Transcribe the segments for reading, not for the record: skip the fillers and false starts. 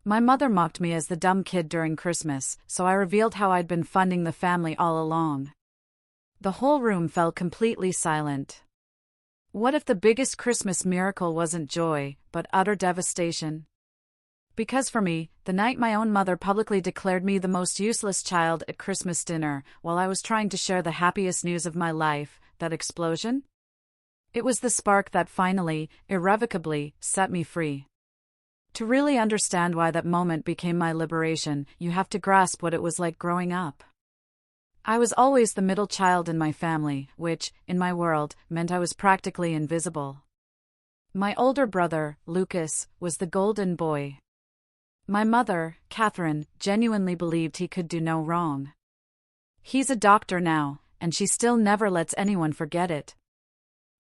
My mother mocked me as the dumb kid during Christmas, so I revealed how I'd been funding the family all along. The whole room fell completely silent. What if the biggest Christmas miracle wasn't joy, but utter devastation? Because for me, the night my own mother publicly declared me the most useless child at Christmas dinner, while I was trying to share the happiest news of my life, that explosion? It was the spark that finally, irrevocably, set me free. To really understand why that moment became my liberation, you have to grasp what it was like growing up. I was always the middle child in my family, which, in my world, meant I was practically invisible. My older brother, Lucas, was the golden boy. My mother, Catherine, genuinely believed he could do no wrong. He's a doctor now, and she still never lets anyone forget it.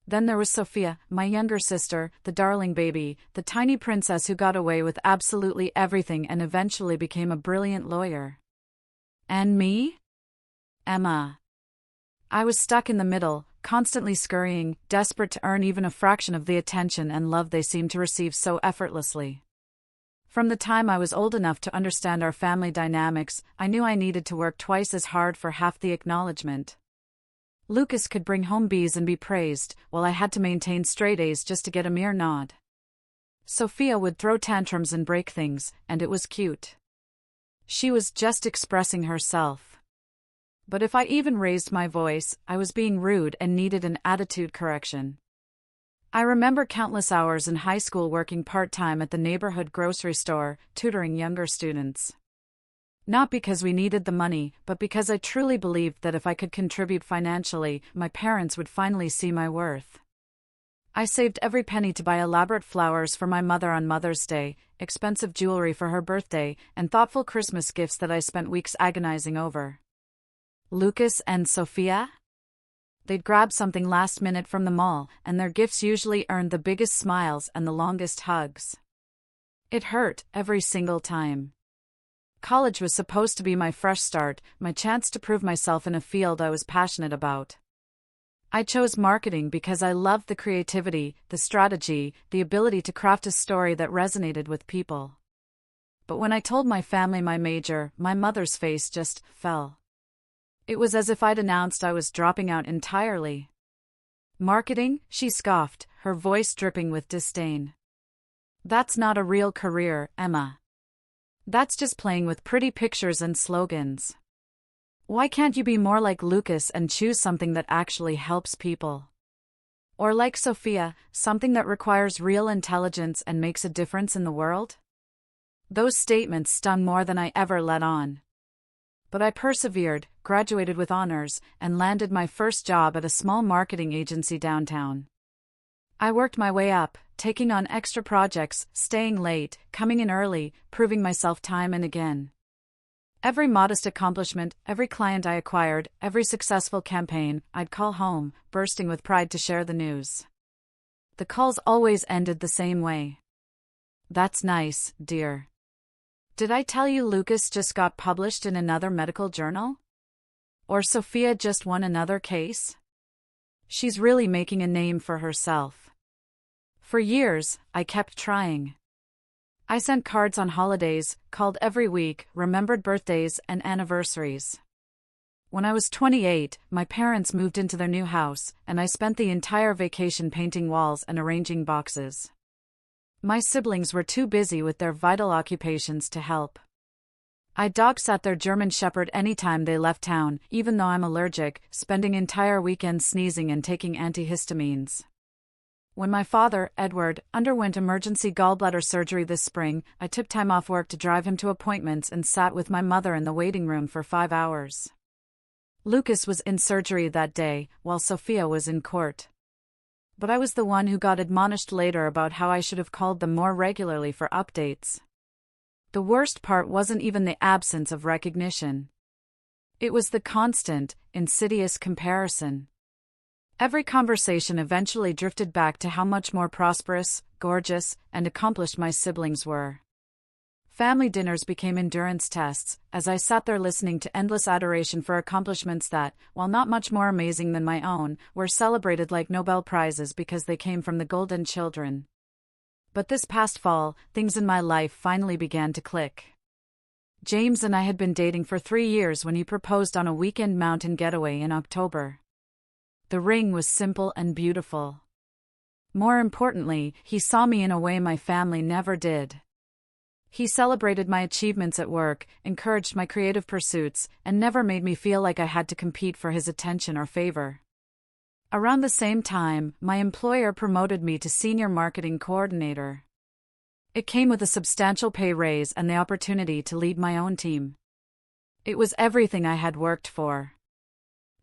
Then there was Sophia, my younger sister, the darling baby, the tiny princess who got away with absolutely everything and eventually became a brilliant lawyer. And me? Emma. I was stuck in the middle, constantly scurrying, desperate to earn even a fraction of the attention and love they seemed to receive so effortlessly. From the time I was old enough to understand our family dynamics, I knew I needed to work twice as hard for half the acknowledgement. Lucas could bring home B's and be praised, while I had to maintain straight A's just to get a mere nod. Sophia would throw tantrums and break things, and it was cute. She was just expressing herself. But if I even raised my voice, I was being rude and needed an attitude correction. I remember countless hours in high school working part-time at the neighborhood grocery store, tutoring younger students. Not because we needed the money, but because I truly believed that if I could contribute financially, my parents would finally see my worth. I saved every penny to buy elaborate flowers for my mother on Mother's Day, expensive jewelry for her birthday, and thoughtful Christmas gifts that I spent weeks agonizing over. Lucas and Sophia? They'd grab something last minute from the mall, and their gifts usually earned the biggest smiles and the longest hugs. It hurt every single time. College was supposed to be my fresh start, my chance to prove myself in a field I was passionate about. I chose marketing because I loved the creativity, the strategy, the ability to craft a story that resonated with people. But when I told my family my major, my mother's face just fell. It was as if I'd announced I was dropping out entirely. Marketing? She scoffed, her voice dripping with disdain. That's not a real career, Emma. That's just playing with pretty pictures and slogans. Why can't you be more like Lucas and choose something that actually helps people? Or like Sophia, something that requires real intelligence and makes a difference in the world? Those statements stung more than I ever let on. But I persevered, graduated with honors, and landed my first job at a small marketing agency downtown. I worked my way up, taking on extra projects, staying late, coming in early, proving myself time and again. Every modest accomplishment, every client I acquired, every successful campaign, I'd call home, bursting with pride to share the news. The calls always ended the same way. That's nice, dear. Did I tell you Lucas just got published in another medical journal? Or Sophia just won another case? She's really making a name for herself. For years, I kept trying. I sent cards on holidays, called every week, remembered birthdays and anniversaries. When I was 28, my parents moved into their new house, and I spent the entire vacation painting walls and arranging boxes. My siblings were too busy with their vital occupations to help. I dog-sat their German Shepherd anytime they left town, even though I'm allergic, spending entire weekends sneezing and taking antihistamines. When my father, Edward, underwent emergency gallbladder surgery this spring, I took time off work to drive him to appointments and sat with my mother in the waiting room for 5 hours. Lucas was in surgery that day, while Sophia was in court. But I was the one who got admonished later about how I should have called them more regularly for updates. The worst part wasn't even the absence of recognition. It was the constant, insidious comparison. Every conversation eventually drifted back to how much more prosperous, gorgeous, and accomplished my siblings were. Family dinners became endurance tests, as I sat there listening to endless adoration for accomplishments that, while not much more amazing than my own, were celebrated like Nobel Prizes because they came from the golden children. But this past fall, things in my life finally began to click. James and I had been dating for 3 years when he proposed on a weekend mountain getaway in October. The ring was simple and beautiful. More importantly, he saw me in a way my family never did. He celebrated my achievements at work, encouraged my creative pursuits, and never made me feel like I had to compete for his attention or favor. Around the same time, my employer promoted me to senior marketing coordinator. It came with a substantial pay raise and the opportunity to lead my own team. It was everything I had worked for.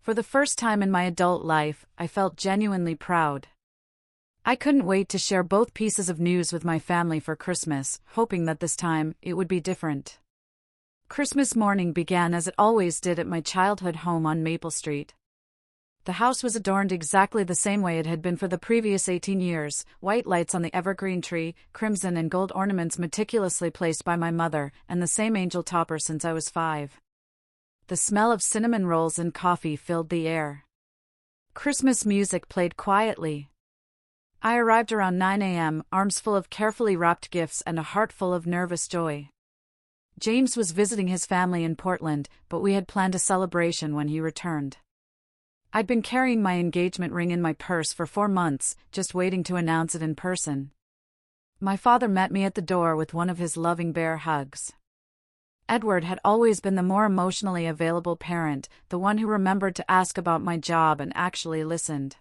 For the first time in my adult life, I felt genuinely proud. I couldn't wait to share both pieces of news with my family for Christmas, hoping that this time, it would be different. Christmas morning began as it always did at my childhood home on Maple Street. The house was adorned exactly the same way it had been for the previous 18 years, white lights on the evergreen tree, crimson and gold ornaments meticulously placed by my mother, and the same angel topper since I was 5. The smell of cinnamon rolls and coffee filled the air. Christmas music played quietly. I arrived around 9 a.m., arms full of carefully wrapped gifts and a heart full of nervous joy. James was visiting his family in Portland, but we had planned a celebration when he returned. I'd been carrying my engagement ring in my purse for 4 months, just waiting to announce it in person. My father met me at the door with one of his loving bear hugs. Edward had always been the more emotionally available parent, the one who remembered to ask about my job and actually listened.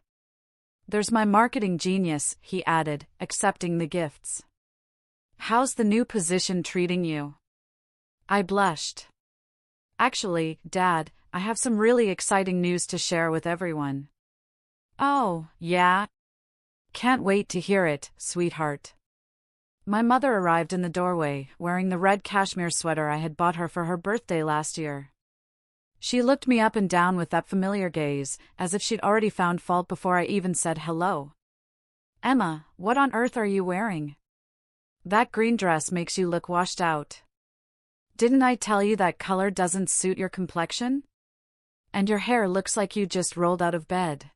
"There's my marketing genius," he added, accepting the gifts. "How's the new position treating you?" I blushed. "Actually, Dad, I have some really exciting news to share with everyone." "Oh, yeah? Can't wait to hear it, sweetheart." My mother arrived in the doorway, wearing the red cashmere sweater I had bought her for her birthday last year. She looked me up and down with that familiar gaze, as if she'd already found fault before I even said hello. "Emma, what on earth are you wearing? That green dress makes you look washed out. Didn't I tell you that color doesn't suit your complexion? And your hair looks like you just rolled out of bed."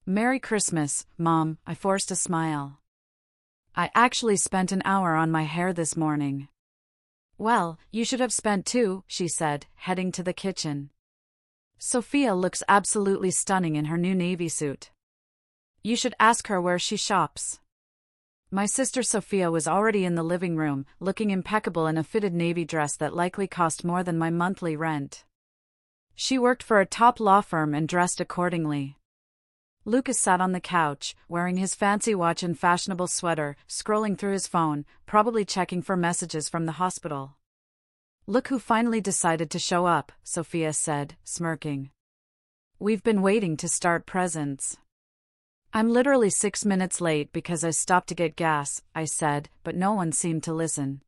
"Merry Christmas, Mom," I forced a smile. "I actually spent an hour on my hair this morning." "Well, you should have spent 2, she said, heading to the kitchen. "Sophia looks absolutely stunning in her new navy suit. You should ask her where she shops." My sister Sophia was already in the living room, looking impeccable in a fitted navy dress that likely cost more than my monthly rent. She worked for a top law firm and dressed accordingly. Lucas sat on the couch, wearing his fancy watch and fashionable sweater, scrolling through his phone, probably checking for messages from the hospital. "Look who finally decided to show up," Sophia said, smirking. "We've been waiting to start presents." "I'm literally 6 minutes late because I stopped to get gas," I said, but no one seemed to listen.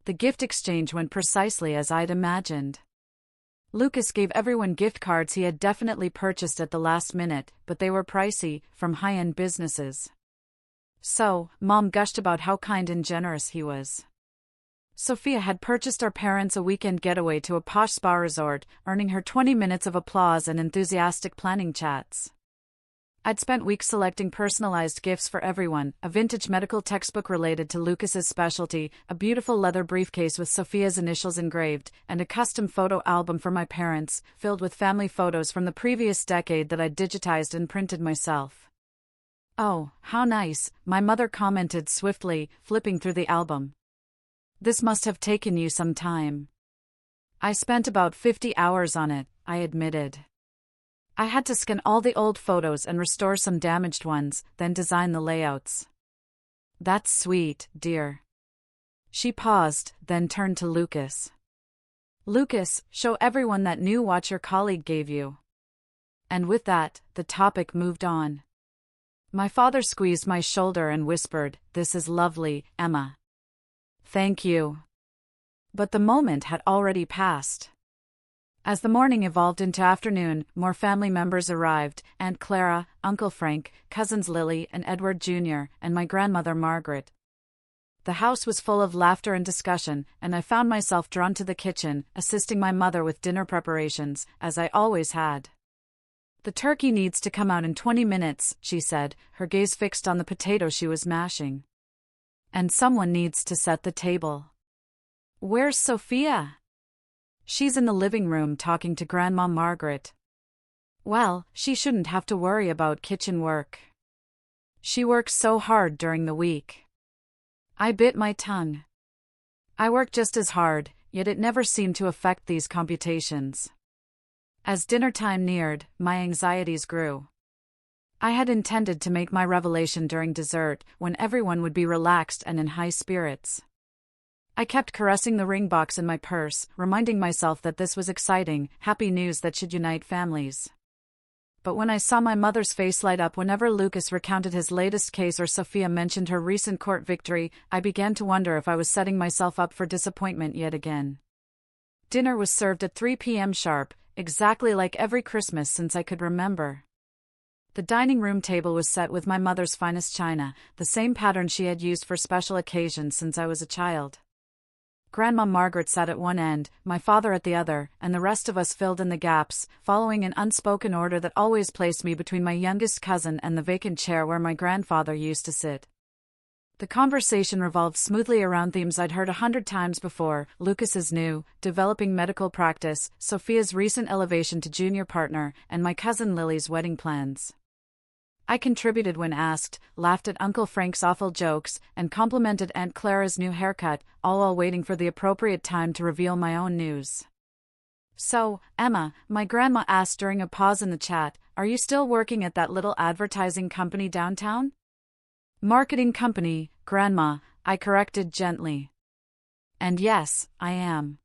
The gift exchange went precisely as I'd imagined. Lucas gave everyone gift cards he had definitely purchased at the last minute, but they were pricey, from high-end businesses. So, Mom gushed about how kind and generous he was. Sophia had purchased our parents a weekend getaway to a posh spa resort, earning her 20 minutes of applause and enthusiastic planning chats. I'd spent weeks selecting personalized gifts for everyone, a vintage medical textbook related to Lucas's specialty, a beautiful leather briefcase with Sophia's initials engraved, and a custom photo album for my parents, filled with family photos from the previous decade that I'd digitized and printed myself. "Oh, how nice," my mother commented swiftly, flipping through the album. "This must have taken you some time." "I spent about 50 hours on it," I admitted. I had to scan all the old photos and restore some damaged ones, then design the layouts. "That's sweet, dear." She paused, then turned to Lucas. "Lucas, show everyone that new watch your colleague gave you." And with that, the topic moved on. My father squeezed my shoulder and whispered, "This is lovely, Emma." "Thank you." But the moment had already passed. As the morning evolved into afternoon, more family members arrived: Aunt Clara, Uncle Frank, cousins Lily and Edward Jr., and my grandmother Margaret. The house was full of laughter and discussion, and I found myself drawn to the kitchen, assisting my mother with dinner preparations, as I always had. "The turkey needs to come out in 20 minutes, she said, her gaze fixed on the potato she was mashing. And someone needs to set the table. Where's Sophia? She's in the living room talking to Grandma Margaret. Well, she shouldn't have to worry about kitchen work. She works so hard during the week. I bit my tongue. I work just as hard, yet it never seemed to affect these computations. As dinner time neared, my anxieties grew. I had intended to make my revelation during dessert, when everyone would be relaxed and in high spirits. I kept caressing the ring box in my purse, reminding myself that this was exciting, happy news that should unite families. But when I saw my mother's face light up whenever Lucas recounted his latest case or Sophia mentioned her recent court victory, I began to wonder if I was setting myself up for disappointment yet again. Dinner was served at 3 p.m. sharp, exactly like every Christmas since I could remember. The dining room table was set with my mother's finest china, the same pattern she had used for special occasions since I was a child. Grandma Margaret sat at one end, my father at the other, and the rest of us filled in the gaps, following an unspoken order that always placed me between my youngest cousin and the vacant chair where my grandfather used to sit. The conversation revolved smoothly around themes I'd heard 100 times before: Lucas's new, developing medical practice, Sophia's recent elevation to junior partner, and my cousin Lily's wedding plans. I contributed when asked, laughed at Uncle Frank's awful jokes, and complimented Aunt Clara's new haircut, all while waiting for the appropriate time to reveal my own news. "So, Emma," my grandma asked during a pause in the chat, "are you still working at that little advertising company downtown?" "Marketing company, Grandma," I corrected gently. "And yes, I am.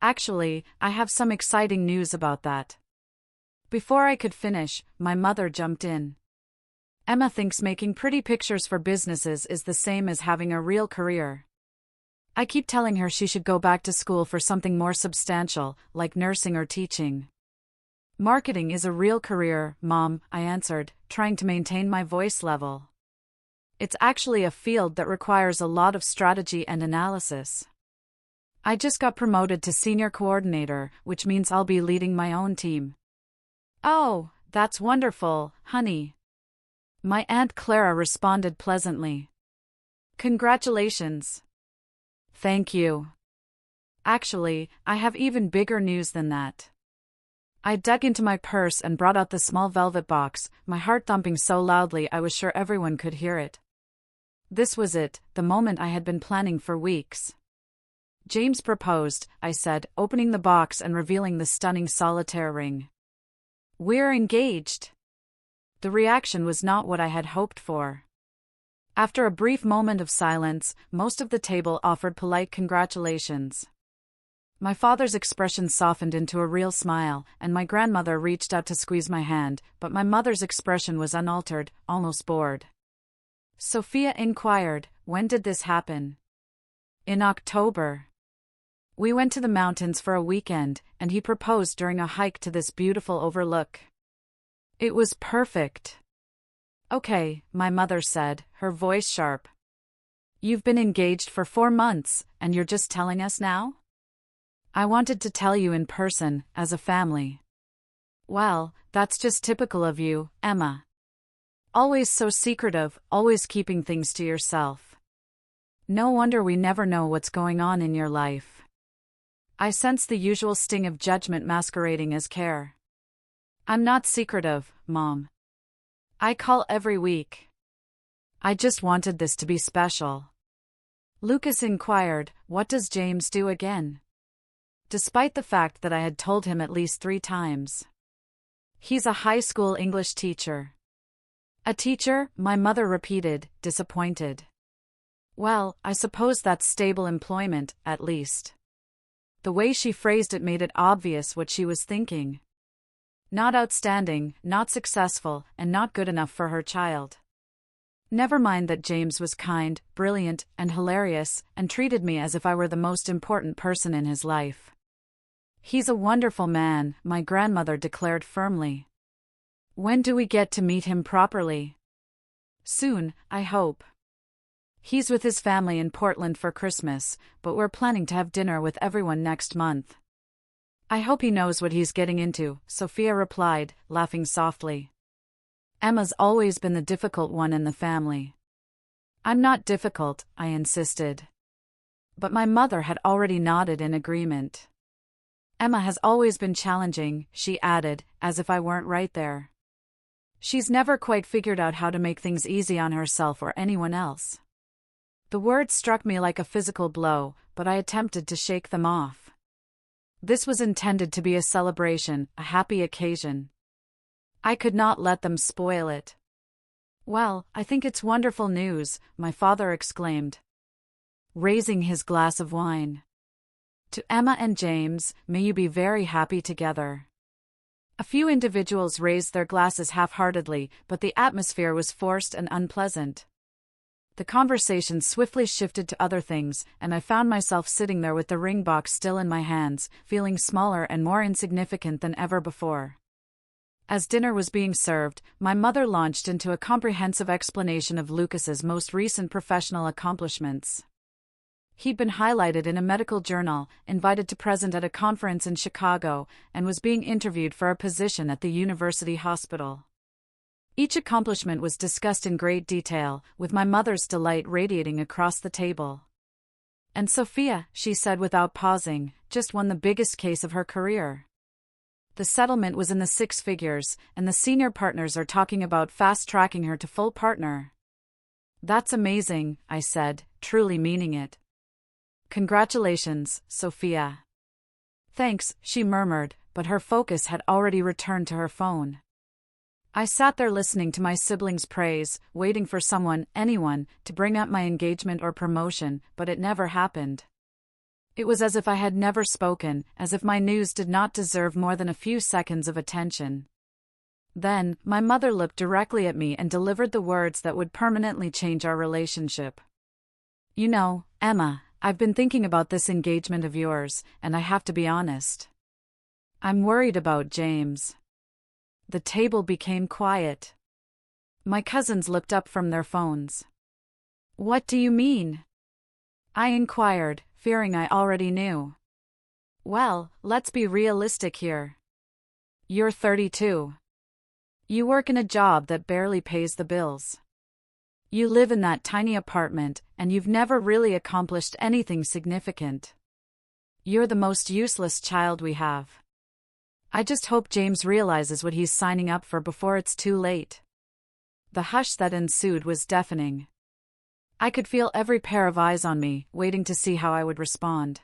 Actually, I have some exciting news about that." Before I could finish, my mother jumped in. "Emma thinks making pretty pictures for businesses is the same as having a real career. I keep telling her she should go back to school for something more substantial, like nursing or teaching." "Marketing is a real career, Mom," I answered, trying to maintain my voice level. "It's actually a field that requires a lot of strategy and analysis. I just got promoted to senior coordinator, which means I'll be leading my own team." "Oh, that's wonderful, honey," my Aunt Clara responded pleasantly. "Congratulations." "Thank you. Actually, I have even bigger news than that." I dug into my purse and brought out the small velvet box, my heart thumping so loudly I was sure everyone could hear it. This was it, the moment I had been planning for weeks. "James proposed," I said, opening the box and revealing the stunning solitaire ring. "We're engaged." The reaction was not what I had hoped for. After a brief moment of silence, most of the table offered polite congratulations. My father's expression softened into a real smile, and my grandmother reached out to squeeze my hand, but my mother's expression was unaltered, almost bored. Sophia inquired, "When did this happen?" "In October. We went to the mountains for a weekend, and he proposed during a hike to this beautiful overlook. It was perfect." "Okay," my mother said, her voice sharp. "You've been engaged for 4 months, and you're just telling us now?" "I wanted to tell you in person, as a family." "Well, that's just typical of you, Emma. Always so secretive, always keeping things to yourself. No wonder we never know what's going on in your life." I sensed the usual sting of judgment masquerading as care. "I'm not secretive, Mom. I call every week. I just wanted this to be special." Lucas inquired, "What does James do again?" Despite the fact that I had told him at least 3 times. "He's a high school English teacher." "A teacher?" my mother repeated, disappointed. "Well, I suppose that's stable employment, at least." The way she phrased it made it obvious what she was thinking. Not outstanding, not successful, and not good enough for her child. Never mind that James was kind, brilliant, and hilarious, and treated me as if I were the most important person in his life. "He's a wonderful man," my grandmother declared firmly. "When do we get to meet him properly?" "Soon, I hope. He's with his family in Portland for Christmas, but we're planning to have dinner with everyone next month." "I hope he knows what he's getting into," Sophia replied, laughing softly. "Emma's always been the difficult one in the family." I'm not difficult, I insisted. But my mother had already nodded in agreement. Emma has always been challenging, she added, as if I weren't right there. She's never quite figured out how to make things easy on herself or anyone else. The words struck me like a physical blow, but I attempted to shake them off. This was intended to be a celebration, a happy occasion. I could not let them spoil it. Well, I think it's wonderful news, my father exclaimed, raising his glass of wine. To Emma and James, may you be very happy together. A few individuals raised their glasses half-heartedly, but the atmosphere was forced and unpleasant. The conversation swiftly shifted to other things, and I found myself sitting there with the ring box still in my hands, feeling smaller and more insignificant than ever before. As dinner was being served, my mother launched into a comprehensive explanation of Lucas's most recent professional accomplishments. He'd been highlighted in a medical journal, invited to present at a conference in Chicago, and was being interviewed for a position at the university hospital. Each accomplishment was discussed in great detail, with my mother's delight radiating across the table. And Sophia, she said without pausing, just won the biggest case of her career. The settlement was in the six figures, and the senior partners are talking about fast-tracking her to full partner. That's amazing, I said, truly meaning it. Congratulations, Sophia. Thanks, she murmured, but her focus had already returned to her phone. I sat there listening to my siblings' praise, waiting for someone, anyone, to bring up my engagement or promotion, but it never happened. It was as if I had never spoken, as if my news did not deserve more than a few seconds of attention. Then, my mother looked directly at me and delivered the words that would permanently change our relationship. You know, Emma, I've been thinking about this engagement of yours, and I have to be honest. I'm worried about James. The table became quiet. My cousins looked up from their phones. What do you mean? I inquired, fearing I already knew. Well, let's be realistic here. You're 32. You work in a job that barely pays the bills. You live in that tiny apartment, and you've never really accomplished anything significant. You're the most useless child we have. I just hope James realizes what he's signing up for before it's too late. The hush that ensued was deafening. I could feel every pair of eyes on me, waiting to see how I would respond.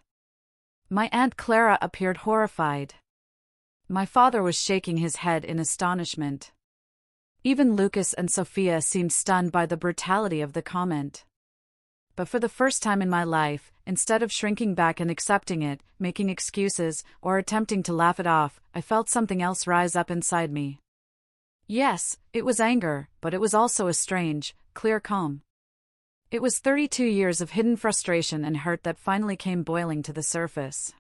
My Aunt Clara appeared horrified. My father was shaking his head in astonishment. Even Lucas and Sophia seemed stunned by the brutality of the comment. But for the first time in my life, instead of shrinking back and accepting it, making excuses, or attempting to laugh it off, I felt something else rise up inside me. Yes, it was anger, but it was also a strange, clear calm. It was 32 years of hidden frustration and hurt that finally came boiling to the surface.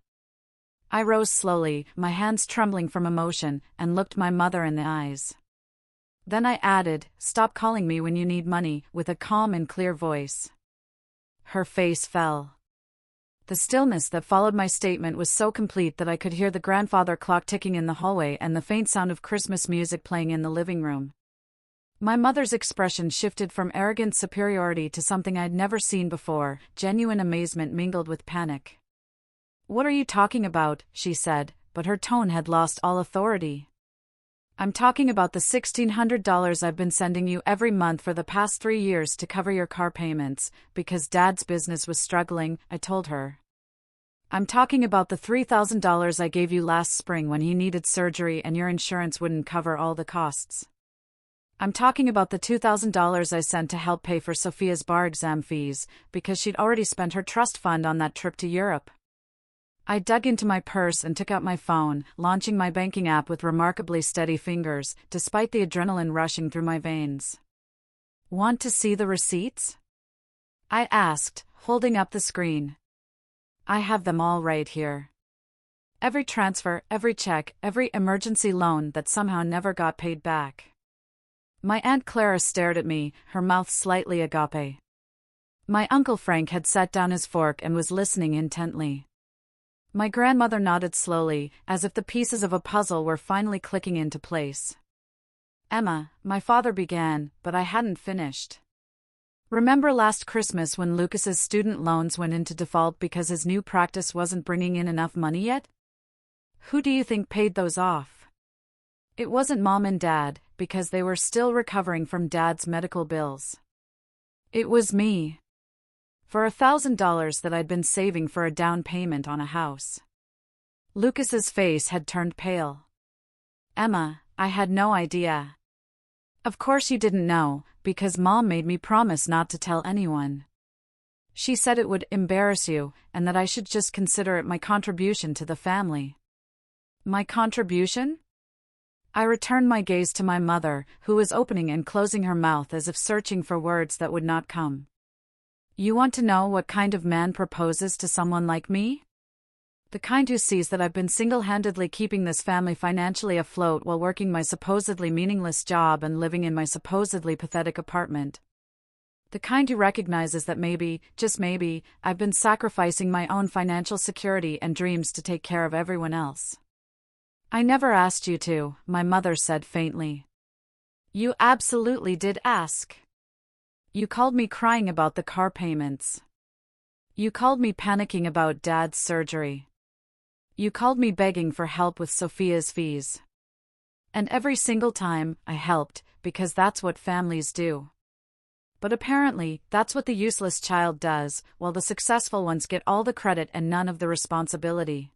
I rose slowly, my hands trembling from emotion, and looked my mother in the eyes. Then I added, "Stop calling me when you need money," with a calm and clear voice. Her face fell. The stillness that followed my statement was so complete that I could hear the grandfather clock ticking in the hallway and the faint sound of Christmas music playing in the living room. My mother's expression shifted from arrogant superiority to something I'd never seen before, genuine amazement mingled with panic. "What are you talking about?" she said, but her tone had lost all authority. "I'm talking about the $1,600 I've been sending you every month for the past 3 years to cover your car payments, because Dad's business was struggling," I told her. "I'm talking about the $3,000 I gave you last spring when he needed surgery and your insurance wouldn't cover all the costs. I'm talking about the $2,000 I sent to help pay for Sophia's bar exam fees, because she'd already spent her trust fund on that trip to Europe." I dug into my purse and took out my phone, launching my banking app with remarkably steady fingers, despite the adrenaline rushing through my veins. "Want to see the receipts?" I asked, holding up the screen. "I have them all right here. Every transfer, every check, every emergency loan that somehow never got paid back." My Aunt Clara stared at me, her mouth slightly agape. My Uncle Frank had set down his fork and was listening intently. My grandmother nodded slowly, as if the pieces of a puzzle were finally clicking into place. "Emma," my father began, but I hadn't finished. Remember last Christmas when Lucas's student loans went into default because his new practice wasn't bringing in enough money yet? Who do you think paid those off? It wasn't Mom and Dad, because they were still recovering from Dad's medical bills. It was me. For $1,000 that I'd been saving for a down payment on a house. Lucas's face had turned pale. Emma, I had no idea. Of course you didn't know, because Mom made me promise not to tell anyone. She said it would embarrass you, and that I should just consider it my contribution to the family. My contribution? I returned my gaze to my mother, who was opening and closing her mouth as if searching for words that would not come. You want to know what kind of man proposes to someone like me? The kind who sees that I've been single-handedly keeping this family financially afloat while working my supposedly meaningless job and living in my supposedly pathetic apartment. The kind who recognizes that maybe, just maybe, I've been sacrificing my own financial security and dreams to take care of everyone else. I never asked you to, my mother said faintly. You absolutely did ask. You called me crying about the car payments. You called me panicking about Dad's surgery. You called me begging for help with Sophia's fees. And every single time, I helped, because that's what families do. But apparently, that's what the useless child does, while the successful ones get all the credit and none of the responsibility.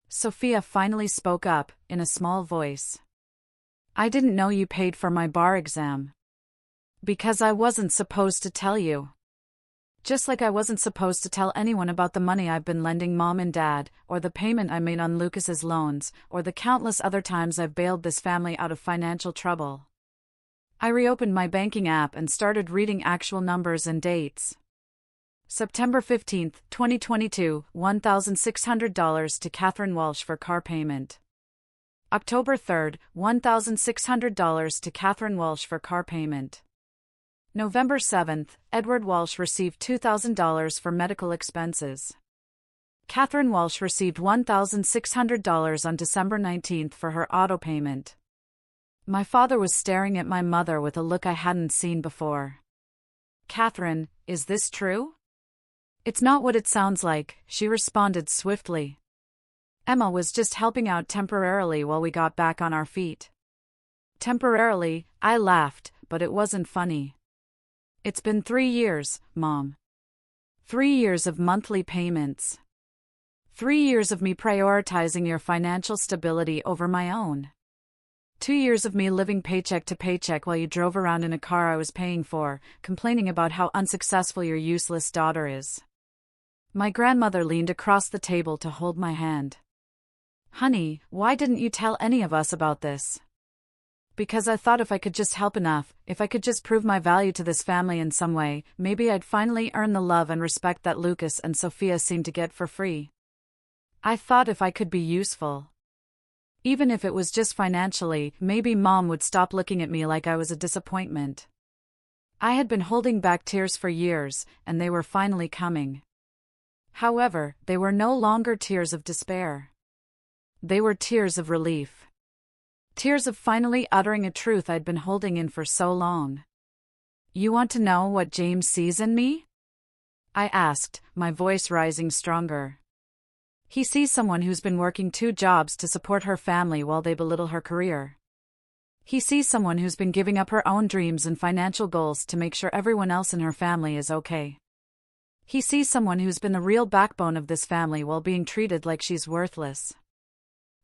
Sophia finally spoke up, in a small voice. I didn't know you paid for my bar exam. Because I wasn't supposed to tell you. Just like I wasn't supposed to tell anyone about the money I've been lending Mom and Dad, or the payment I made on Lucas's loans, or the countless other times I've bailed this family out of financial trouble. I reopened my banking app and started reading actual numbers and dates. September 15, 2022, $1,600 to Catherine Walsh for car payment. October 3, $1,600 to Catherine Walsh for car payment. November 7, Edward Walsh received $2,000 for medical expenses. Catherine Walsh received $1,600 on December 19 for her auto payment. My father was staring at my mother with a look I hadn't seen before. Catherine, is this true? It's not what it sounds like, she responded swiftly. Emma was just helping out temporarily while we got back on our feet. Temporarily, I laughed, but it wasn't funny. It's been 3 years, Mom. 3 years of monthly payments. 3 years of me prioritizing your financial stability over my own. 2 years of me living paycheck to paycheck while you drove around in a car I was paying for, complaining about how unsuccessful your useless daughter is. My grandmother leaned across the table to hold my hand. Honey, why didn't you tell any of us about this? Because I thought if I could just help enough, if I could just prove my value to this family in some way, maybe I'd finally earn the love and respect that Lucas and Sophia seem to get for free. I thought if I could be useful. Even if it was just financially, maybe Mom would stop looking at me like I was a disappointment. I had been holding back tears for years, and they were finally coming. However, they were no longer tears of despair. They were tears of relief. Tears of finally uttering a truth I'd been holding in for so long. You want to know what James sees in me? I asked, my voice rising stronger. He sees someone who's been working 2 jobs to support her family while they belittle her career. He sees someone who's been giving up her own dreams and financial goals to make sure everyone else in her family is okay. He sees someone who's been the real backbone of this family while being treated like she's worthless.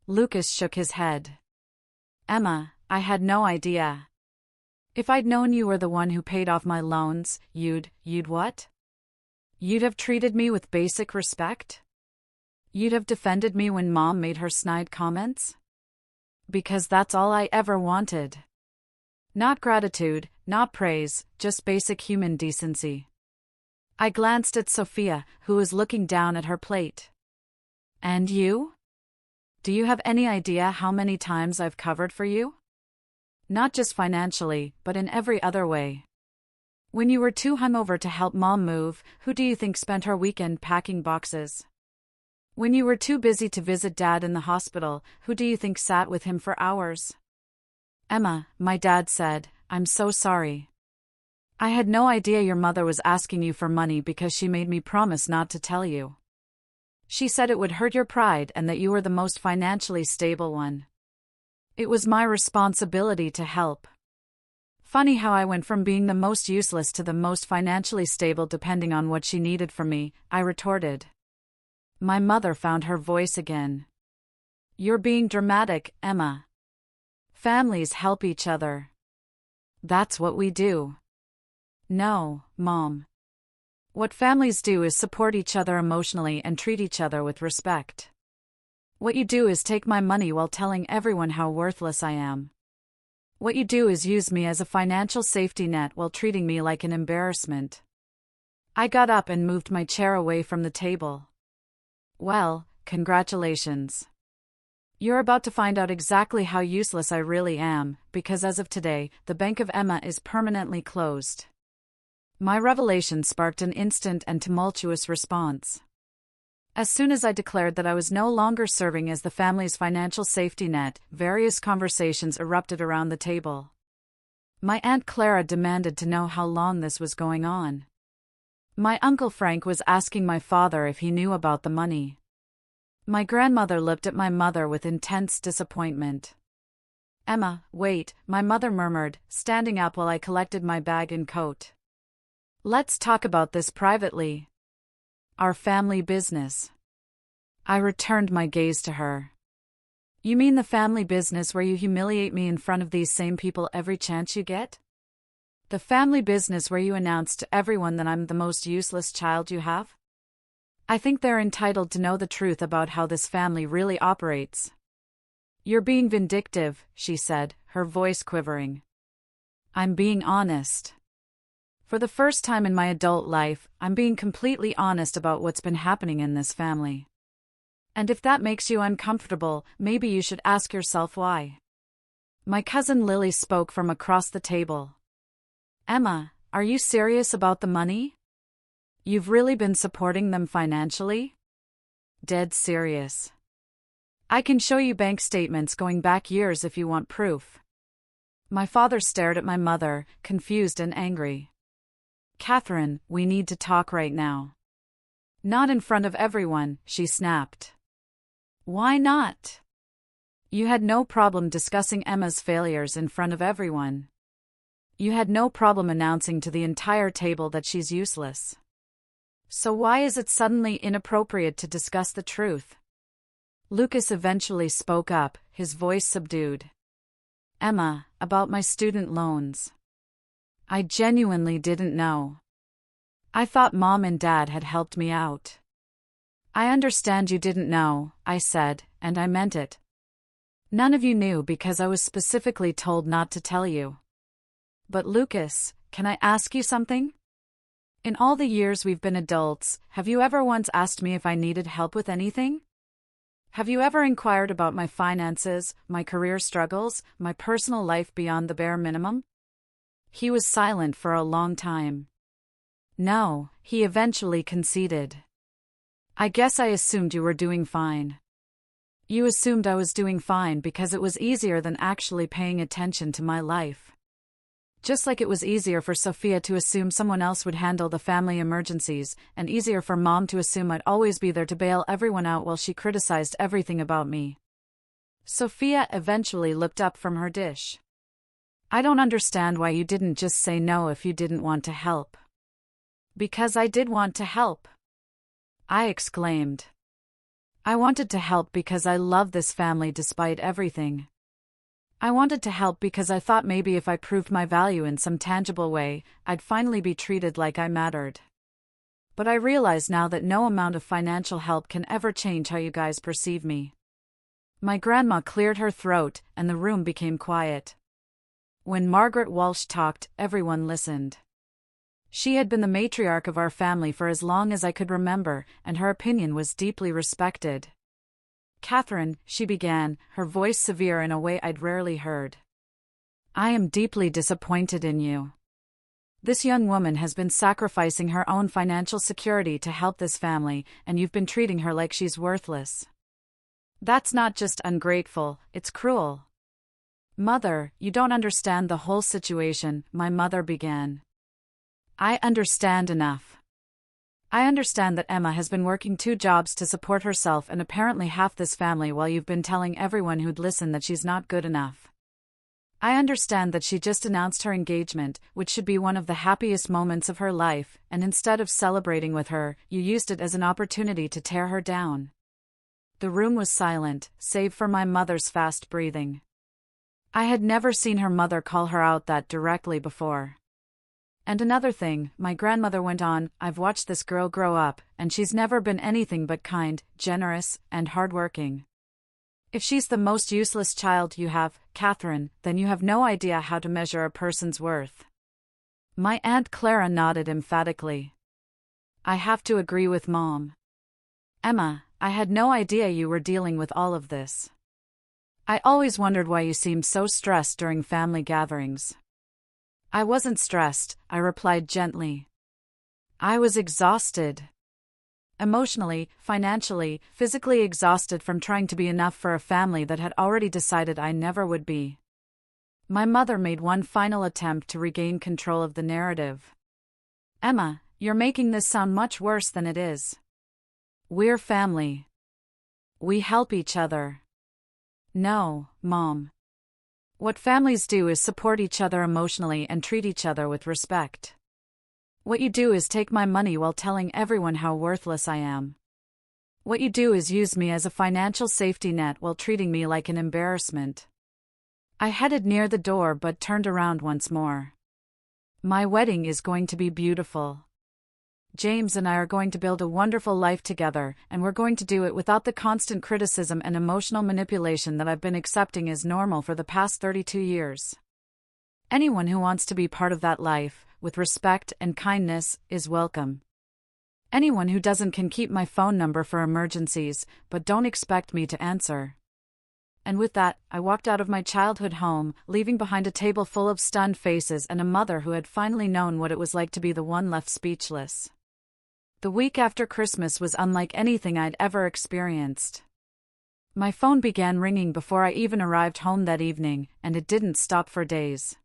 Lucas shook his head. Emma, I had no idea. If I'd known you were the one who paid off my loans, you'd what? You'd have treated me with basic respect? You'd have defended me when Mom made her snide comments? Because that's all I ever wanted. Not gratitude, not praise, just basic human decency. I glanced at Sophia, who was looking down at her plate. And you? Do you have any idea how many times I've covered for you? Not just financially, but in every other way. When you were too hungover to help Mom move, who do you think spent her weekend packing boxes? When you were too busy to visit Dad in the hospital, who do you think sat with him for hours? Emma, my dad said, I'm so sorry. I had no idea your mother was asking you for money because she made me promise not to tell you. She said it would hurt your pride and that you were the most financially stable one. It was my responsibility to help. Funny how I went from being the most useless to the most financially stable depending on what she needed from me, I retorted. My mother found her voice again. You're being dramatic, Emma. Families help each other. That's what we do. No, Mom. What families do is support each other emotionally and treat each other with respect. What you do is take my money while telling everyone how worthless I am. What you do is use me as a financial safety net while treating me like an embarrassment. I got up and moved my chair away from the table. Well, congratulations. You're about to find out exactly how useless I really am, because as of today, the Bank of Emma is permanently closed. My revelation sparked an instant and tumultuous response. As soon as I declared that I was no longer serving as the family's financial safety net, various conversations erupted around the table. My Aunt Clara demanded to know how long this was going on. My Uncle Frank was asking my father if he knew about the money. My grandmother looked at my mother with intense disappointment. Emma, wait, my mother murmured, standing up while I collected my bag and coat. Let's talk about this privately. Our family business. I returned my gaze to her. You mean the family business where you humiliate me in front of these same people every chance you get? The family business where you announce to everyone that I'm the most useless child you have? I think they're entitled to know the truth about how this family really operates. You're being vindictive, she said, her voice quivering. I'm being honest. For the first time in my adult life, I'm being completely honest about what's been happening in this family. And if that makes you uncomfortable, maybe you should ask yourself why. My cousin Lily spoke from across the table. Emma, are you serious about the money? You've really been supporting them financially? Dead serious. I can show you bank statements going back years if you want proof. My father stared at my mother, confused and angry. Catherine, we need to talk right now. Not in front of everyone, she snapped. Why not? You had no problem discussing Emma's failures in front of everyone. You had no problem announcing to the entire table that she's useless. So why is it suddenly inappropriate to discuss the truth? Lucas eventually spoke up, his voice subdued. Emma, about my student loans. I genuinely didn't know. I thought Mom and Dad had helped me out. I understand you didn't know, I said, and I meant it. None of you knew because I was specifically told not to tell you. But Lucas, can I ask you something? In all the years we've been adults, have you ever once asked me if I needed help with anything? Have you ever inquired about my finances, my career struggles, my personal life beyond the bare minimum? He was silent for a long time. No, he eventually conceded. I guess I assumed you were doing fine. You assumed I was doing fine because it was easier than actually paying attention to my life. Just like it was easier for Sophia to assume someone else would handle the family emergencies, and easier for Mom to assume I'd always be there to bail everyone out while she criticized everything about me. Sophia eventually looked up from her dish. I don't understand why you didn't just say no if you didn't want to help. Because I did want to help, I exclaimed. I wanted to help because I love this family despite everything. I wanted to help because I thought maybe if I proved my value in some tangible way, I'd finally be treated like I mattered. But I realize now that no amount of financial help can ever change how you guys perceive me. My grandma cleared her throat, and the room became quiet. When Margaret Walsh talked, everyone listened. She had been the matriarch of our family for as long as I could remember, and her opinion was deeply respected. Catherine, she began, her voice severe in a way I'd rarely heard. I am deeply disappointed in you. This young woman has been sacrificing her own financial security to help this family, and you've been treating her like she's worthless. That's not just ungrateful, it's cruel. Mother, you don't understand the whole situation, my mother began. I understand enough. I understand that Emma has been working 2 jobs to support herself and apparently half this family while you've been telling everyone who'd listen that she's not good enough. I understand that she just announced her engagement, which should be one of the happiest moments of her life, and instead of celebrating with her, you used it as an opportunity to tear her down. The room was silent, save for my mother's fast breathing. I had never seen her mother call her out that directly before. And another thing, my grandmother went on, I've watched this girl grow up, and she's never been anything but kind, generous, and hardworking. If she's the most useless child you have, Catherine, then you have no idea how to measure a person's worth. My Aunt Clara nodded emphatically. I have to agree with Mom. Emma, I had no idea you were dealing with all of this. I always wondered why you seemed so stressed during family gatherings. I wasn't stressed, I replied gently. I was exhausted. Emotionally, financially, physically exhausted from trying to be enough for a family that had already decided I never would be. My mother made one final attempt to regain control of the narrative. Emma, you're making this sound much worse than it is. We're family. We help each other. No, Mom. What families do is support each other emotionally and treat each other with respect. What you do is take my money while telling everyone how worthless I am. What you do is use me as a financial safety net while treating me like an embarrassment. I headed near the door but turned around once more. My wedding is going to be beautiful. James and I are going to build a wonderful life together, and we're going to do it without the constant criticism and emotional manipulation that I've been accepting as normal for the past 32 years. Anyone who wants to be part of that life, with respect and kindness, is welcome. Anyone who doesn't can keep my phone number for emergencies, but don't expect me to answer. And with that, I walked out of my childhood home, leaving behind a table full of stunned faces and a mother who had finally known what it was like to be the one left speechless. The week after Christmas was unlike anything I'd ever experienced. My phone began ringing before I even arrived home that evening, and it didn't stop for days.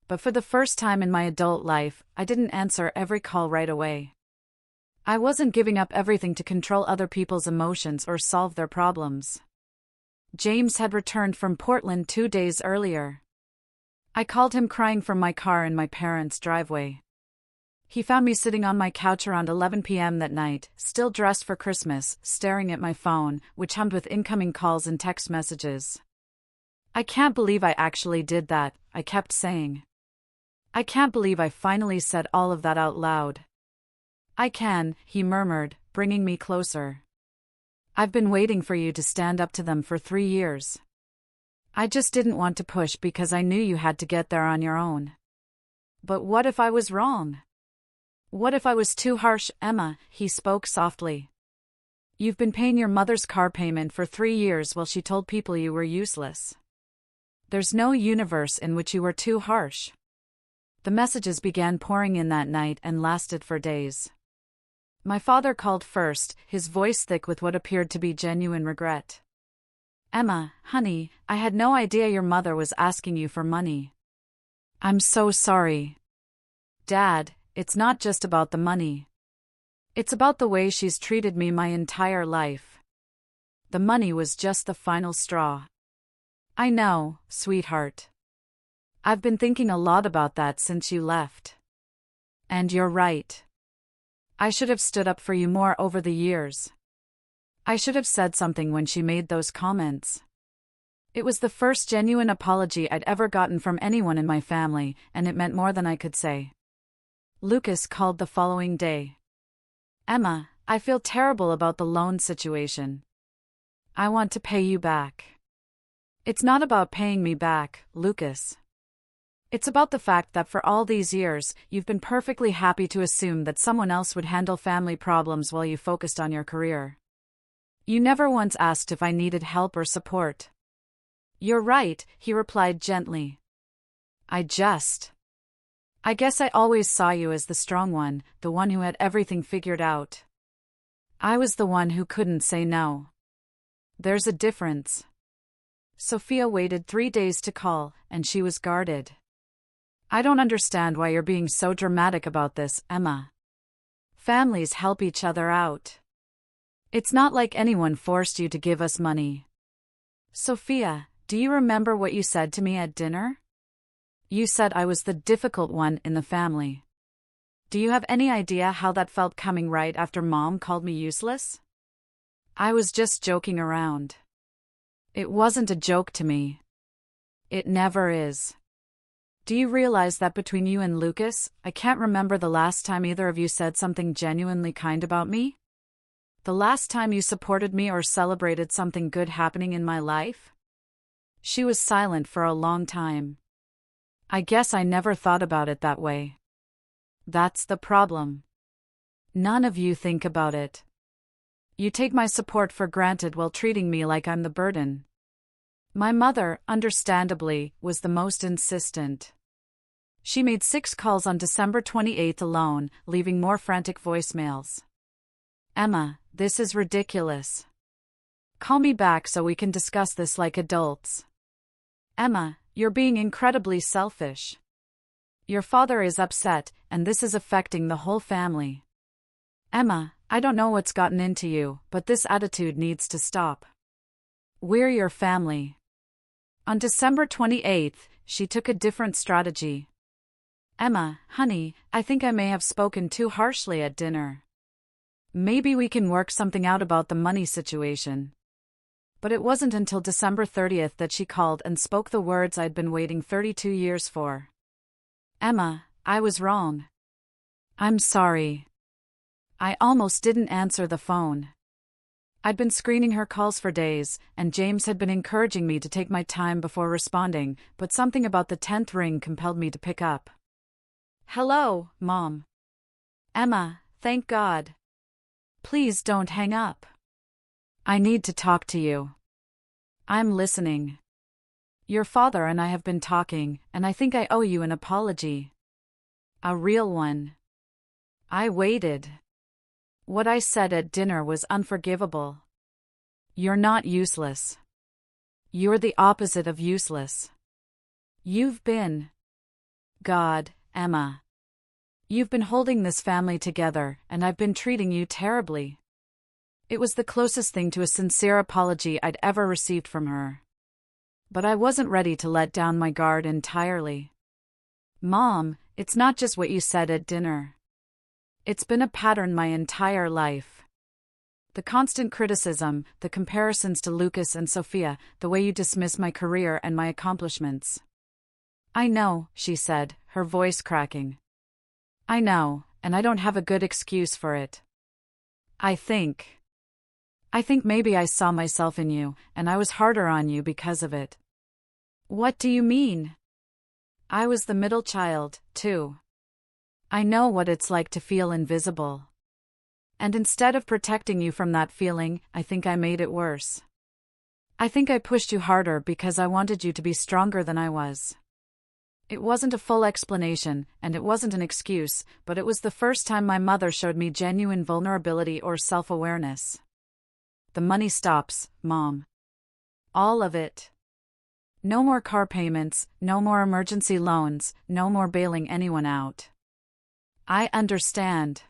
But for the first time in my adult life, I didn't answer every call right away. I wasn't giving up everything to control other people's emotions or solve their problems. James had returned from Portland 2 days earlier. I called him crying from my car in my parents' driveway. He found me sitting on my couch around 11 p.m. that night, still dressed for Christmas, staring at my phone, which hummed with incoming calls and text messages. I can't believe I actually did that, I kept saying. I can't believe I finally said all of that out loud. I can, he murmured, bringing me closer. I've been waiting for you to stand up to them for 3 years. I just didn't want to push because I knew you had to get there on your own. But what if I was wrong? What if I was too harsh, Emma? He spoke softly. You've been paying your mother's car payment for 3 years while she told people you were useless. There's no universe in which you were too harsh. The messages began pouring in that night and lasted for days. My father called first, his voice thick with what appeared to be genuine regret. Emma, honey, I had no idea your mother was asking you for money. I'm so sorry. Dad, it's not just about the money. It's about the way she's treated me my entire life. The money was just the final straw. I know, sweetheart. I've been thinking a lot about that since you left. And you're right. I should have stood up for you more over the years. I should have said something when she made those comments. It was the first genuine apology I'd ever gotten from anyone in my family, and it meant more than I could say. Lucas called the following day. Emma, I feel terrible about the loan situation. I want to pay you back. It's not about paying me back, Lucas. It's about the fact that for all these years, you've been perfectly happy to assume that someone else would handle family problems while you focused on your career. You never once asked if I needed help or support. You're right, he replied gently. I guess I always saw you as the strong one, the one who had everything figured out. I was the one who couldn't say no. There's a difference. Sophia waited 3 days to call, and she was guarded. I don't understand why you're being so dramatic about this, Emma. Families help each other out. It's not like anyone forced you to give us money. Sophia, do you remember what you said to me at dinner? You said I was the difficult one in the family. Do you have any idea how that felt coming right after Mom called me useless? I was just joking around. It wasn't a joke to me. It never is. Do you realize that between you and Lucas, I can't remember the last time either of you said something genuinely kind about me? The last time you supported me or celebrated something good happening in my life? She was silent for a long time. I guess I never thought about it that way. That's the problem. None of you think about it. You take my support for granted while treating me like I'm the burden. My mother, understandably, was the most insistent. She made 6 calls on December 28th alone, leaving more frantic voicemails. Emma, this is ridiculous. Call me back so we can discuss this like adults. Emma, you're being incredibly selfish. Your father is upset, and this is affecting the whole family. Emma, I don't know what's gotten into you, but this attitude needs to stop. We're your family. On December 28th, she took a different strategy. Emma, honey, I think I may have spoken too harshly at dinner. Maybe we can work something out about the money situation. But it wasn't until December 30th that she called and spoke the words I'd been waiting 32 years for. Emma, I was wrong. I'm sorry. I almost didn't answer the phone. I'd been screening her calls for days, and James had been encouraging me to take my time before responding, but something about the 10th ring compelled me to pick up. Hello, Mom. Emma, thank God. Please don't hang up. I need to talk to you. I'm listening. Your father and I have been talking, and I think I owe you an apology. A real one. I waited. What I said at dinner was unforgivable. You're not useless. You're the opposite of useless. You've been. God, Emma. You've been holding this family together, and I've been treating you terribly. It was the closest thing to a sincere apology I'd ever received from her. But I wasn't ready to let down my guard entirely. Mom, it's not just what you said at dinner. It's been a pattern my entire life. The constant criticism, the comparisons to Lucas and Sophia, the way you dismiss my career and my accomplishments. I know, she said, her voice cracking. I know, and I don't have a good excuse for it. I think maybe I saw myself in you, and I was harder on you because of it. What do you mean? I was the middle child, too. I know what it's like to feel invisible. And instead of protecting you from that feeling, I think I made it worse. I think I pushed you harder because I wanted you to be stronger than I was. It wasn't a full explanation, and it wasn't an excuse, but it was the first time my mother showed me genuine vulnerability or self-awareness. The money stops, Mom. All of it. No more car payments, no more emergency loans, no more bailing anyone out. I understand.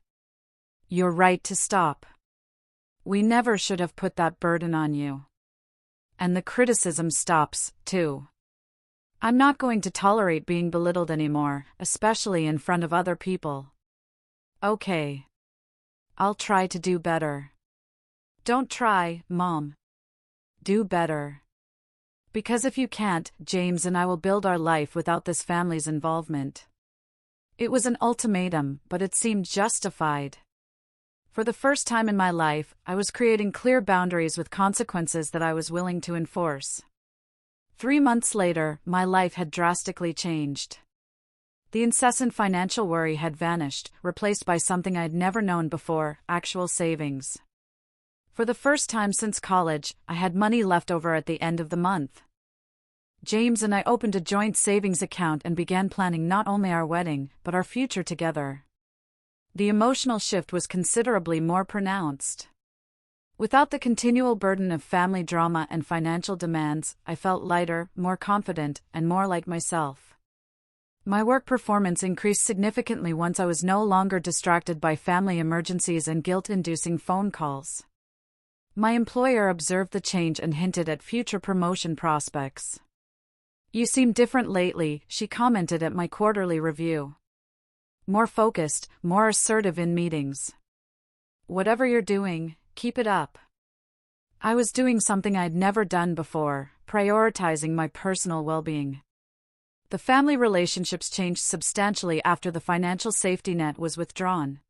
You're right to stop. We never should have put that burden on you. And the criticism stops, too. I'm not going to tolerate being belittled anymore, especially in front of other people. Okay. I'll try to do better. Don't try, Mom. Do better. Because if you can't, James and I will build our life without this family's involvement. It was an ultimatum, but it seemed justified. For the first time in my life, I was creating clear boundaries with consequences that I was willing to enforce. 3 months later, my life had drastically changed. The incessant financial worry had vanished, replaced by something I'd never known before, actual savings. For the first time since college, I had money left over at the end of the month. James and I opened a joint savings account and began planning not only our wedding, but our future together. The emotional shift was considerably more pronounced. Without the continual burden of family drama and financial demands, I felt lighter, more confident, and more like myself. My work performance increased significantly once I was no longer distracted by family emergencies and guilt-inducing phone calls. My employer observed the change and hinted at future promotion prospects. "You seem different lately," she commented at my quarterly review. "More focused, more assertive in meetings. Whatever you're doing, keep it up." I was doing something I'd never done before, prioritizing my personal well-being. The family relationships changed substantially after the financial safety net was withdrawn.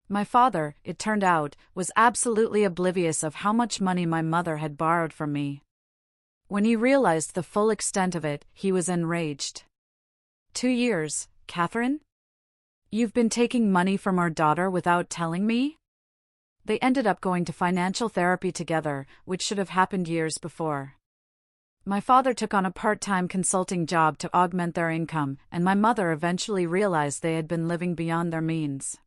My father, it turned out, was absolutely oblivious of how much money my mother had borrowed from me. When he realized the full extent of it, he was enraged. "2 years, Catherine? You've been taking money from our daughter without telling me?" They ended up going to financial therapy together, which should have happened years before. My father took on a part-time consulting job to augment their income, and my mother eventually realized they had been living beyond their means.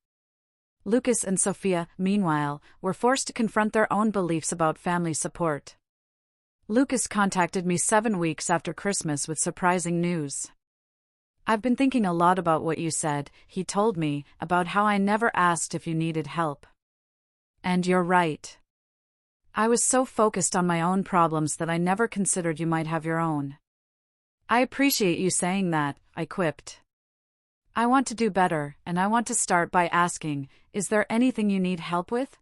Lucas and Sophia, meanwhile, were forced to confront their own beliefs about family support. Lucas contacted me 7 weeks after Christmas with surprising news. "I've been thinking a lot about what you said," he told me, "about how I never asked if you needed help. And you're right. I was so focused on my own problems that I never considered you might have your own." "I appreciate you saying that," I quipped. "I want to do better, and I want to start by asking, is there anything you need help with?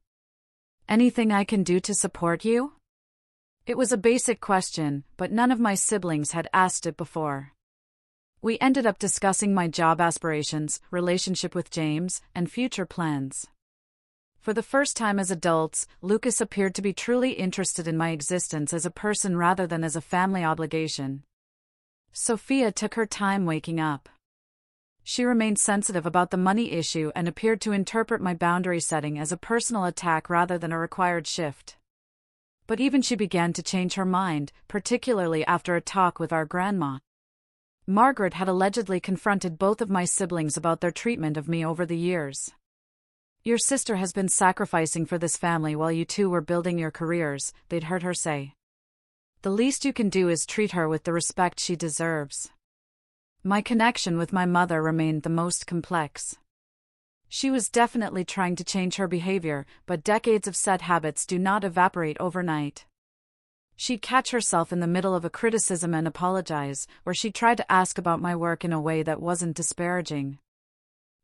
Anything I can do to support you?" It was a basic question, but none of my siblings had asked it before. We ended up discussing my job aspirations, relationship with James, and future plans. For the first time as adults, Lucas appeared to be truly interested in my existence as a person rather than as a family obligation. Sophia took her time waking up. She remained sensitive about the money issue and appeared to interpret my boundary setting as a personal attack rather than a required shift. But even she began to change her mind, particularly after a talk with our grandma. Margaret had allegedly confronted both of my siblings about their treatment of me over the years. "Your sister has been sacrificing for this family while you two were building your careers," they'd heard her say. "The least you can do is treat her with the respect she deserves." My connection with my mother remained the most complex. She was definitely trying to change her behavior, but decades of set habits do not evaporate overnight. She'd catch herself in the middle of a criticism and apologize, or she'd try to ask about my work in a way that wasn't disparaging.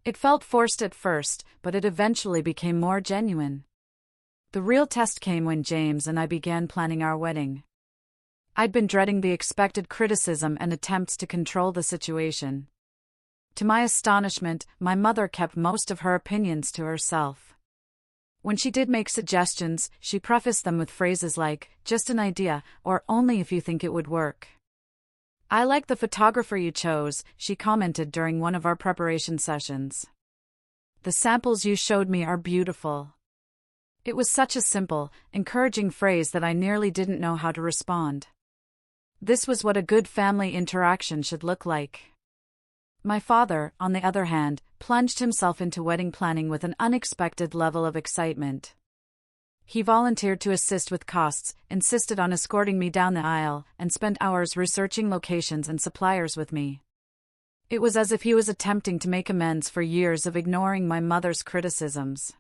It felt forced at first, but it eventually became more genuine. The real test came when James and I began planning our wedding. I'd been dreading the expected criticism and attempts to control the situation. To my astonishment, my mother kept most of her opinions to herself. When she did make suggestions, she prefaced them with phrases like, "just an idea," or "only if you think it would work." "I like the photographer you chose," she commented during one of our preparation sessions. "The samples you showed me are beautiful." It was such a simple, encouraging phrase that I nearly didn't know how to respond. This was what a good family interaction should look like. My father, on the other hand, plunged himself into wedding planning with an unexpected level of excitement. He volunteered to assist with costs, insisted on escorting me down the aisle, and spent hours researching locations and suppliers with me. It was as if he was attempting to make amends for years of ignoring my mother's criticisms.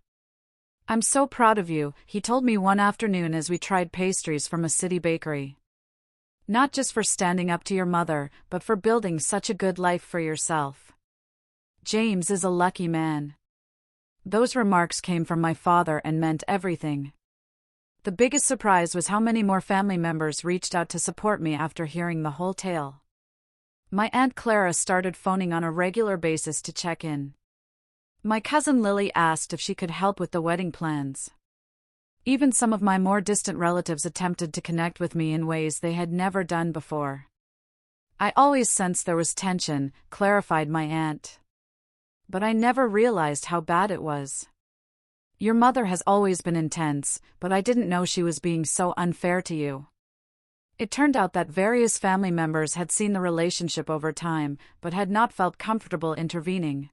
"I'm so proud of you," he told me one afternoon as we tried pastries from a city bakery. "Not just for standing up to your mother, but for building such a good life for yourself. James is a lucky man." Those remarks came from my father and meant everything. The biggest surprise was how many more family members reached out to support me after hearing the whole tale. My Aunt Clara started phoning on a regular basis to check in. My cousin Lily asked if she could help with the wedding plans. Even some of my more distant relatives attempted to connect with me in ways they had never done before. "I always sensed there was tension," clarified my aunt. "But I never realized how bad it was. Your mother has always been intense, but I didn't know she was being so unfair to you." It turned out that various family members had seen the relationship over time, but had not felt comfortable intervening.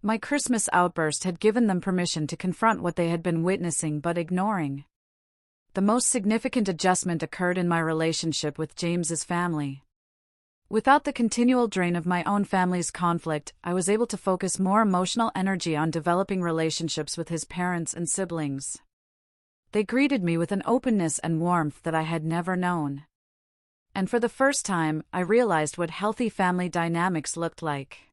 My Christmas outburst had given them permission to confront what they had been witnessing but ignoring. The most significant adjustment occurred in my relationship with James's family. Without the continual drain of my own family's conflict, I was able to focus more emotional energy on developing relationships with his parents and siblings. They greeted me with an openness and warmth that I had never known. And for the first time, I realized what healthy family dynamics looked like.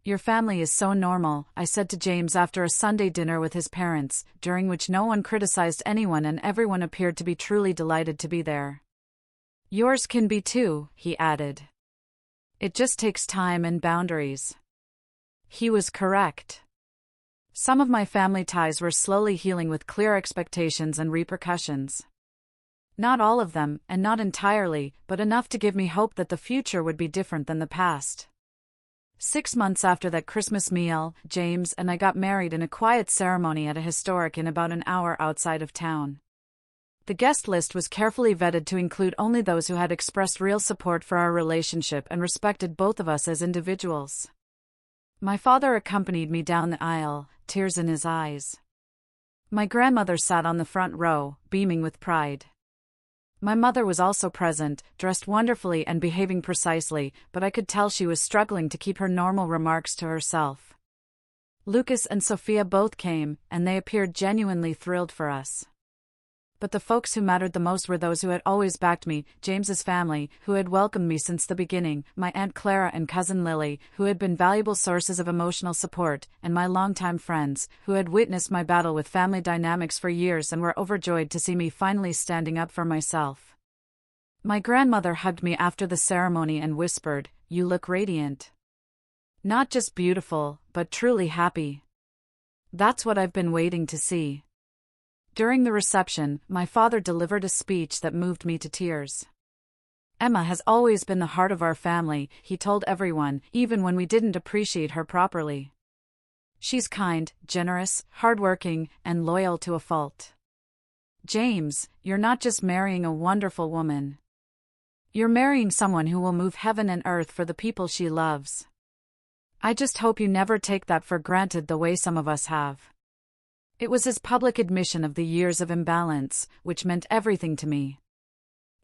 "Your family is so normal," I said to James after a Sunday dinner with his parents, during which no one criticized anyone and everyone appeared to be truly delighted to be there. "Yours can be too," he added. "It just takes time and boundaries." He was correct. Some of my family ties were slowly healing with clear expectations and repercussions. Not all of them, and not entirely, but enough to give me hope that the future would be different than the past. 6 months after that Christmas meal, James and I got married in a quiet ceremony at a historic inn about an hour outside of town. The guest list was carefully vetted to include only those who had expressed real support for our relationship and respected both of us as individuals. My father accompanied me down the aisle, tears in his eyes. My grandmother sat on the front row, beaming with pride. My mother was also present, dressed wonderfully and behaving precisely, but I could tell she was struggling to keep her normal remarks to herself. Lucas and Sophia both came, and they appeared genuinely thrilled for us. But the folks who mattered the most were those who had always backed me: James's family, who had welcomed me since the beginning, my Aunt Clara and Cousin Lily, who had been valuable sources of emotional support, and my longtime friends, who had witnessed my battle with family dynamics for years and were overjoyed to see me finally standing up for myself. My grandmother hugged me after the ceremony and whispered, "You look radiant. Not just beautiful, but truly happy. That's what I've been waiting to see." During the reception, my father delivered a speech that moved me to tears. "Emma has always been the heart of our family," he told everyone, even when we didn't appreciate her properly. "She's kind, generous, hardworking, and loyal to a fault. James, you're not just marrying a wonderful woman. You're marrying someone who will move heaven and earth for the people she loves. I just hope you never take that for granted the way some of us have." It was his public admission of the years of imbalance, which meant everything to me.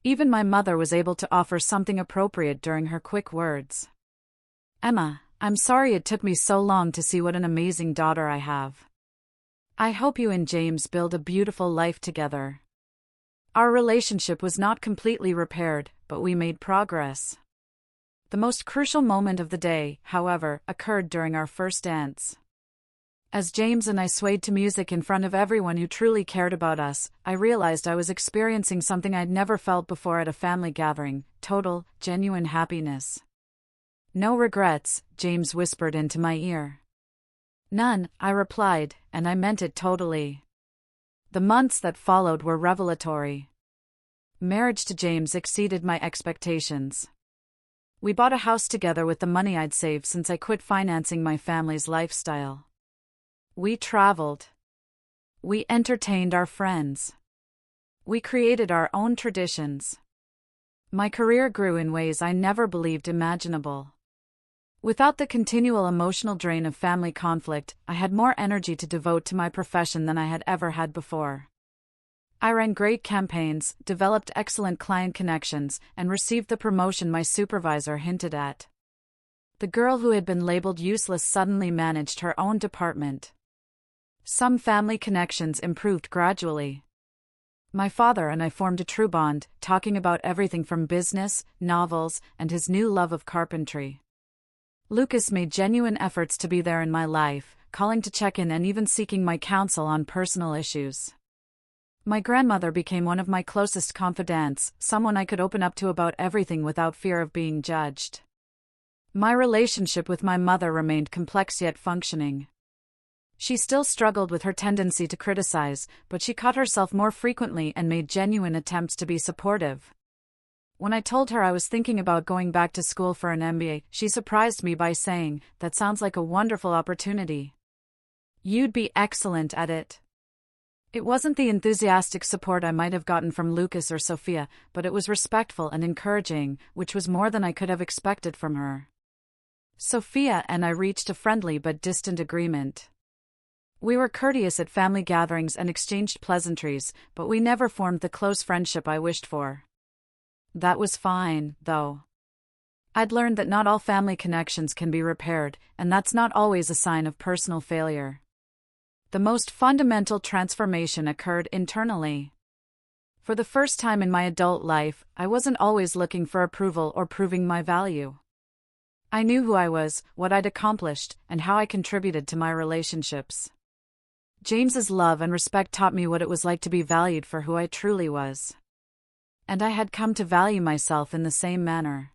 Even my mother was able to offer something appropriate during her quick words. "Emma, I'm sorry it took me so long to see what an amazing daughter I have. I hope you and James build a beautiful life together." Our relationship was not completely repaired, but we made progress. The most crucial moment of the day, however, occurred during our first dance. As James and I swayed to music in front of everyone who truly cared about us, I realized I was experiencing something I'd never felt before at a family gathering: total, genuine happiness. "No regrets," James whispered into my ear. "None," I replied, and I meant it totally. The months that followed were revelatory. Marriage to James exceeded my expectations. We bought a house together with the money I'd saved since I quit financing my family's lifestyle. We traveled. We entertained our friends. We created our own traditions. My career grew in ways I never believed imaginable. Without the continual emotional drain of family conflict, I had more energy to devote to my profession than I had ever had before. I ran great campaigns, developed excellent client connections, and received the promotion my supervisor hinted at. The girl who had been labeled useless suddenly managed her own department. Some family connections improved gradually. My father and I formed a true bond, talking about everything from business, novels, and his new love of carpentry. Lucas made genuine efforts to be there in my life, calling to check in and even seeking my counsel on personal issues. My grandmother became one of my closest confidants, someone I could open up to about everything without fear of being judged. My relationship with my mother remained complex yet functioning. She still struggled with her tendency to criticize, but she caught herself more frequently and made genuine attempts to be supportive. When I told her I was thinking about going back to school for an MBA, she surprised me by saying, "That sounds like a wonderful opportunity. You'd be excellent at it." It wasn't the enthusiastic support I might have gotten from Lucas or Sophia, but it was respectful and encouraging, which was more than I could have expected from her. Sophia and I reached a friendly but distant agreement. We were courteous at family gatherings and exchanged pleasantries, but we never formed the close friendship I wished for. That was fine, though. I'd learned that not all family connections can be repaired, and that's not always a sign of personal failure. The most fundamental transformation occurred internally. For the first time in my adult life, I wasn't always looking for approval or proving my value. I knew who I was, what I'd accomplished, and how I contributed to my relationships. James's love and respect taught me what it was like to be valued for who I truly was. And I had come to value myself in the same manner.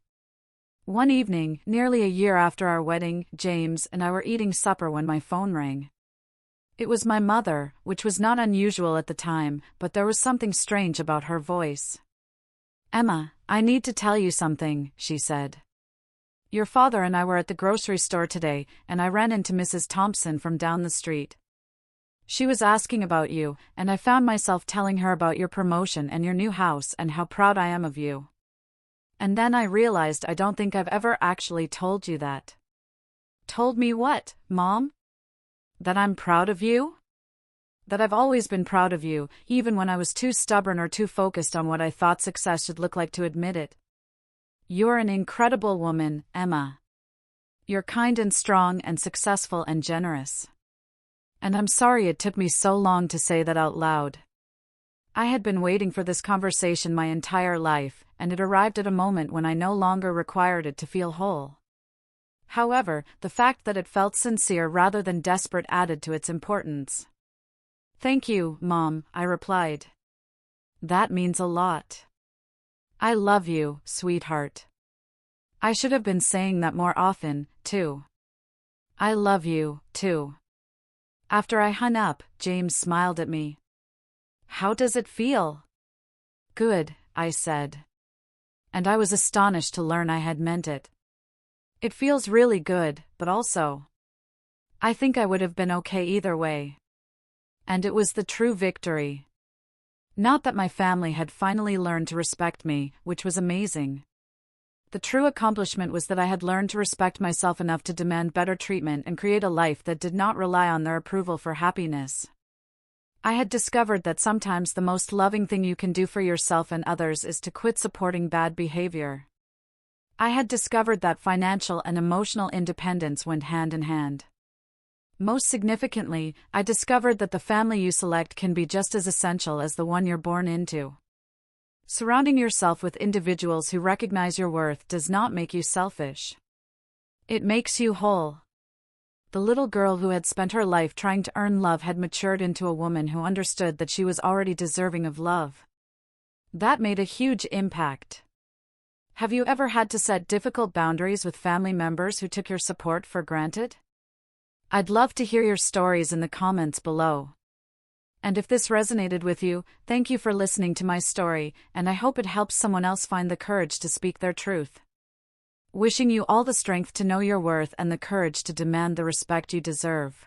One evening, nearly a year after our wedding, James and I were eating supper when my phone rang. It was my mother, which was not unusual at the time, but there was something strange about her voice. "Emma, I need to tell you something," she said. "Your father and I were at the grocery store today, and I ran into Mrs. Thompson from down the street. She was asking about you, and I found myself telling her about your promotion and your new house and how proud I am of you. And then I realized I don't think I've ever actually told you that." "Told me what, Mom?" "That I'm proud of you? That I've always been proud of you, even when I was too stubborn or too focused on what I thought success should look like to admit it. You're an incredible woman, Emma. You're kind and strong and successful and generous. And I'm sorry it took me so long to say that out loud. I had been waiting for this conversation my entire life, and it arrived at a moment when I no longer required it to feel whole. However, the fact that it felt sincere rather than desperate added to its importance. "Thank you, Mom," I replied. "That means a lot. I love you, sweetheart. I should have been saying that more often, too. I love you, too." After I hung up, James smiled at me. "How does it feel?" "Good," I said. And I was astonished to learn I had meant it. "It feels really good, but also, I think I would have been okay either way." And it was the true victory. Not that my family had finally learned to respect me, which was amazing. The true accomplishment was that I had learned to respect myself enough to demand better treatment and create a life that did not rely on their approval for happiness. I had discovered that sometimes the most loving thing you can do for yourself and others is to quit supporting bad behavior. I had discovered that financial and emotional independence went hand in hand. Most significantly, I discovered that the family you select can be just as essential as the one you're born into. Surrounding yourself with individuals who recognize your worth does not make you selfish. It makes you whole. The little girl who had spent her life trying to earn love had matured into a woman who understood that she was already deserving of love. That made a huge impact. Have you ever had to set difficult boundaries with family members who took your support for granted? I'd love to hear your stories in the comments below. And if this resonated with you, thank you for listening to my story, and I hope it helps someone else find the courage to speak their truth. Wishing you all the strength to know your worth and the courage to demand the respect you deserve.